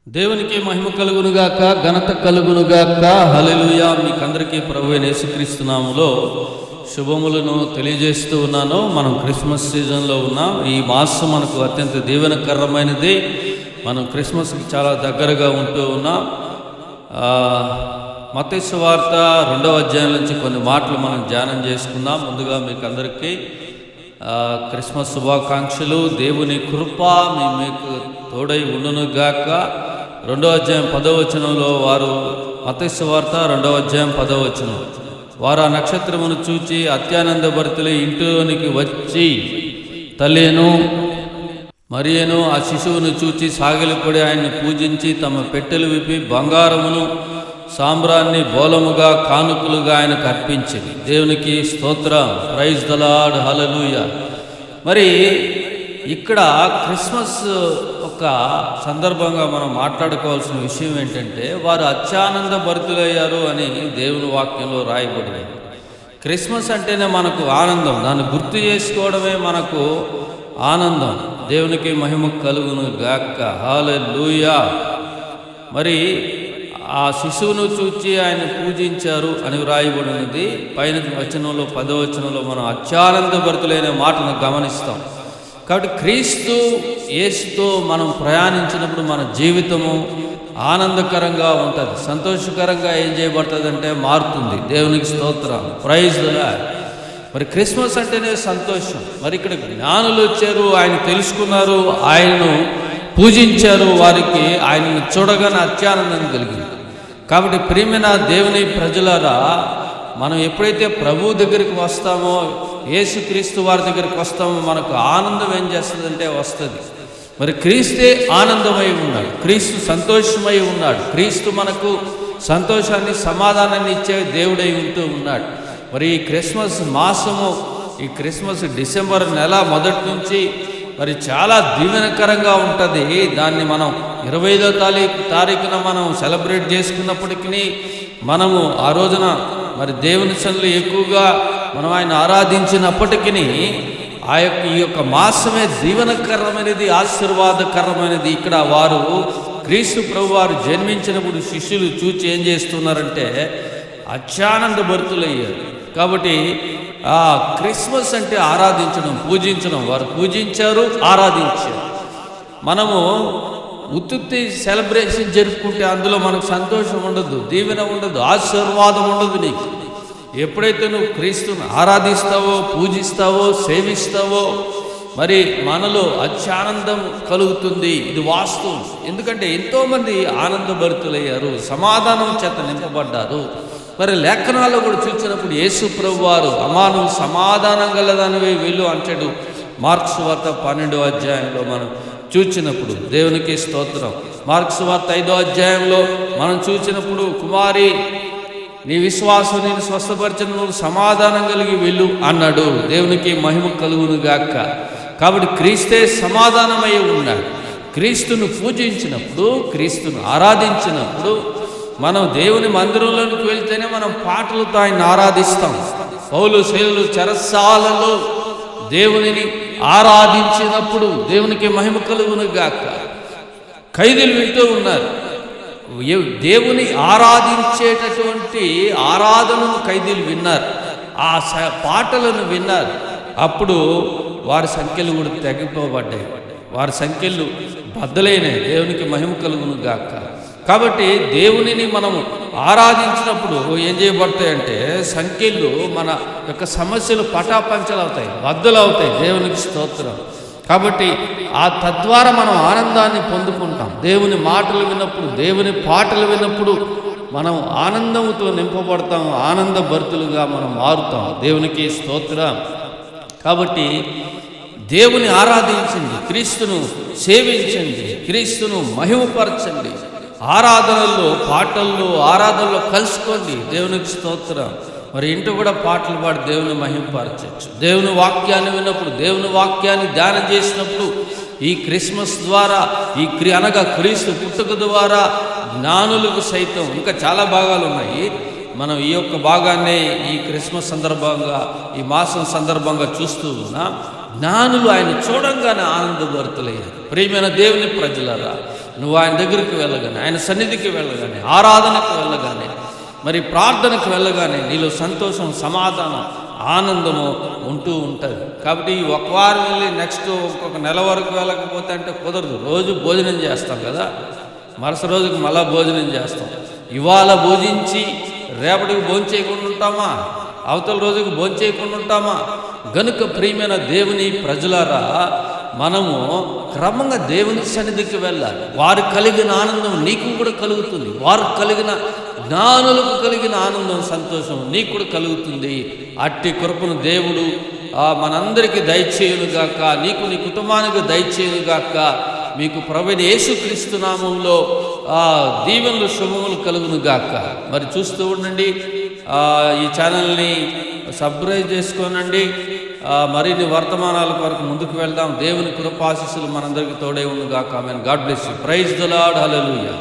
దేవునికి మహిమ కలుగునుగాక, ఘనత కలుగునుగాక. హల్లెలూయా. మీకందరికీ ప్రభువైన యేసుక్రీస్తు నామములో శుభములను తెలియజేస్తూ ఉన్నాను. మనం క్రిస్మస్ సీజన్లో ఉన్నాం. ఈ మాసం మనకు అత్యంత దీవెనకరమైనది. మనం క్రిస్మస్కి చాలా దగ్గరగా ఉంటూ ఉన్నాం. మత్తయి సువార్త 2వ అధ్యాయం నుంచి కొన్ని మాటలు మనం ధ్యానం చేసుకుందాం. ముందుగా మీకు అందరికీ క్రిస్మస్ శుభాకాంక్షలు. దేవుని కృప మీకు తోడై ఉండునుగాక. 2వ అధ్యాయం 10వ వచనంలో వారు, మత్తయి సువార్త 2వ అధ్యాయం 10వ వచనం, వారు ఆ నక్షత్రమును చూచి అత్యానందభరితులై ఇంటిలోనికి వచ్చి తల్లిను మరియను ఆ శిశువును చూచి సాగిలపడి ఆయన్ని పూజించి తమ పెట్టెలు విప్పి బంగారమును సాంబ్రాన్ని బోలముగా కానుకలుగా ఆయనకు అర్పించింది. దేవునికి స్తోత్రం. Praise the Lord. హల్లెలూయా. మరి ఇక్కడ క్రిస్మస్ ఒక సందర్భంగా మనం మాట్లాడుకోవాల్సిన విషయం ఏంటంటే, వారు అత్యానంద భరితులయ్యారు అని దేవుని వాక్యంలో రాయబడింది. క్రిస్మస్ అంటేనే మనకు ఆనందం, దాన్ని గుర్తు చేసుకోవడమే మనకు ఆనందం. దేవునికి మహిమ కలుగును గాక. హల్లెలూయా. మరి ఆ శిశువును చూచి ఆయన పూజించారు అని వ్రాయబడినది. పైన వచనంలో 10వ వచనంలో మనం అత్యానంద భరితులైన మాటను గమనిస్తాం. కాబట్టి క్రీస్తు యేసుతో మనం ప్రయాణించినప్పుడు మన జీవితము ఆనందకరంగా ఉంటుంది, సంతోషకరంగా ఏం చేయబడుతుందంటే మారుతుంది. దేవునికి స్తోత్రం. Praise the lord. మరి క్రిస్మస్ అంటేనే సంతోషం. మరి ఇక్కడ జ్ఞానులు వచ్చారు, ఆయన తెలుసుకున్నారు, ఆయనను పూజించారు. వారికి ఆయనను చూడగానే అత్యానందం కలిగింది. కాబట్టి ప్రియమైన దేవుని ప్రజలారా, మనం ఎప్పుడైతే ప్రభు దగ్గరికి వస్తామో, యేసుక్రీస్తు వారి దగ్గరికి వస్తామో, మనకు ఆనందం ఏం చేస్తుందంటే వస్తుంది. మరి క్రీస్తే ఆనందమై ఉన్నాడు, క్రీస్తు సంతోషమై ఉన్నాడు, క్రీస్తు మనకు సంతోషాన్ని సమాధానాన్ని ఇచ్చే దేవుడై ఉంటూ ఉన్నాడు. మరి ఈ క్రిస్మస్ మాసము, ఈ క్రిస్మస్ డిసెంబర్ నెల మొదటి నుంచి మరి చాలా దీవెనకరంగా ఉంటుంది. దాన్ని మనం 25వ తారీఖున మనం సెలబ్రేట్ చేసుకున్నప్పటికీ, మనము ఆ రోజున మరి దేవుని సన్నిధిలో ఎక్కువగా మనం ఆయన ఆరాధించినప్పటికీ ఈ యొక్క మాసమే దీవెనకరమైనది, ఆశీర్వాదకరమైనది. ఇక్కడ వారు క్రీస్తు ప్రభు వారు జన్మించినప్పుడు శిష్యులు చూచి ఏం చేస్తున్నారంటే అత్యానంద భరితులయ్యారు. కాబట్టి ఆ క్రిస్మస్ అంటే ఆరాధించడం, పూజించడం. వారు పూజించారు, ఆరాధించారు. మనము ఉత్తుత్తి సెలబ్రేషన్ జరుపుకుంటే అందులో మనకు సంతోషం ఉండదు, దీవెన ఉండదు, ఆశీర్వాదం ఉండదు. నీకు ఎప్పుడైతే నువ్వు క్రీస్తుని ఆరాధిస్తావో, పూజిస్తావో, సేవిస్తావో, మరి మనలో అత్యానందం కలుగుతుంది. ఇది వాస్తవం. ఎందుకంటే ఎంతోమంది ఆనందభరితులయ్యారు, సమాధానం చేత నింపబడ్డారు. మరి లేఖనాల్లో కూడా చూసినప్పుడు యేసు ప్రభు వారు, అమ్మా నువ్వు సమాధానం గలదానివే వెళ్ళు అంటాడు. మార్క్స్ వార్త 12వ అధ్యాయంలో మనం చూసినప్పుడు, దేవునికి స్తోత్రం. మార్క్స్ వార్త 5వ అధ్యాయంలో మనం చూసినప్పుడు, కుమారి నీ విశ్వాసం నేను స్వస్థపరిచిన, నువ్వు సమాధానం కలిగి వెళ్ళు అన్నాడు. దేవునికి మహిమ కలుగును గాక. కాబట్టి క్రీస్తే సమాధానమై ఉన్నాడు. క్రీస్తును పూజించినప్పుడు, క్రీస్తును ఆరాధించినప్పుడు, మనం దేవుని మందిరంలోనికి వెళ్తేనే మనం పాటలతో ఆయన ఆరాధిస్తాం. పౌలు శైలులు చెరసాలలో దేవునిని ఆరాధించినప్పుడు దేవునికి మహిమ కలుగును గాక. ఖైదీలు వింటూ ఉన్నారు, దేవుని ఆరాధించేటటువంటి ఆరాధనను ఖైదీలు విన్నారు, ఆ పాటలను విన్నారు. అప్పుడు వారి సంఖ్యలు కూడా తగ్గిపోబడ్డాయి, వారి సంఖ్యలు బద్దలైనాయి. దేవునికి మహిమ కలుగును గాక. కాబట్టి దేవునిని మనము ఆరాధించినప్పుడు ఏం చేయబడతాయంటే సంఖ్యలు, మన యొక్క సమస్యలు పటాపంచలు అవుతాయి, బద్దలు అవుతాయి. దేవునికి స్తోత్రం. కాబట్టి తద్వారా మనం ఆనందాన్ని పొందుకుంటాం. దేవుని మాటలు విన్నప్పుడు, దేవుని పాటలు విన్నప్పుడు మనం ఆనందంతో నింపబడతాం, ఆనంద భరితులుగా మనం మారుతాం. దేవునికి స్తోత్రం. కాబట్టి దేవుని ఆరాధించండి, క్రీస్తును సేవించండి, క్రీస్తును మహిమపరచండి. ఆరాధనల్లో, పాటల్లో, ఆరాధనలో కలుసుకోండి. దేవునికి స్తోత్రం. మరి ఇంటి కూడా పాటలు పాడి దేవుని మహిమపరచచ్చు. దేవుని వాక్యాన్ని విన్నప్పుడు, దేవుని వాక్యాన్ని ధ్యానం చేసినప్పుడు, ఈ క్రిస్మస్ ద్వారా, అనగా క్రీస్తు పుట్టుక ద్వారా జ్ఞానులకు సైతం, ఇంకా చాలా భాగాలు ఉన్నాయి. మనం ఈ యొక్క భాగాన్ని ఈ క్రిస్మస్ సందర్భంగా, ఈ మాసం సందర్భంగా చూస్తూ ఉన్నాం. జ్ఞానులు ఆయన చూడంగానే ఆనందభరితులయ్యారు. ప్రియమైన దేవుని ప్రజలారా, నువ్వు ఆయన దగ్గరికి వెళ్ళగానే, ఆయన సన్నిధికి వెళ్ళగానే, ఆరాధనకు వెళ్ళగానే, మరి ప్రార్థనకు వెళ్ళగానే నీలో సంతోషం, సమాధానం, ఆనందము ఉంటూ ఉంటుంది. కాబట్టి ఒక వారం వెళ్ళి నెక్స్ట్ ఇంకొక నెల వరకు వెళ్ళకపోతే అంటే కుదరదు. రోజు భోజనం చేస్తాం కదా, మరుసటి రోజుకి మళ్ళా భోజనం చేస్తాం. ఇవాళ భోజించి రేపటికి భోంచేయకుండా ఉంటామా? అవతల రోజుకి భోంచేయకుండా ఉంటామా? గనుక ప్రియమైన దేవుని ప్రజలారా, మనము క్రమంగా దేవుని సన్నిధికి వెళ్ళాలి. వారు కలిగిన ఆనందం నీకు కూడా కలుగుతుంది. వారు కలిగిన జ్ఞానులకు కలిగిన ఆనందం, సంతోషం నీకు కూడా కలుగుతుంది. అట్టి కృపను దేవుడు మనందరికీ దయచేయునుగాక, నీకు నీ కుటుంబానికి దయచేయునుగాక. మీకు ప్రభువైన యేసుక్రీస్తు నామములో దీవెనలు, శుభములు కలుగునుగాక. మరి చూస్తూ ఉండండి, ఈ ఛానల్ని సబ్స్క్రైబ్ చేసుకోనండి. మరిన్ని వర్తమానాల కొరకు ముందుకు వెళ్దాం. దేవుని కృపాశీస్సులు మనందరికీ తోడై ఉండుగాక. Amen. God bless you. Praise the Lord. Hallelujah.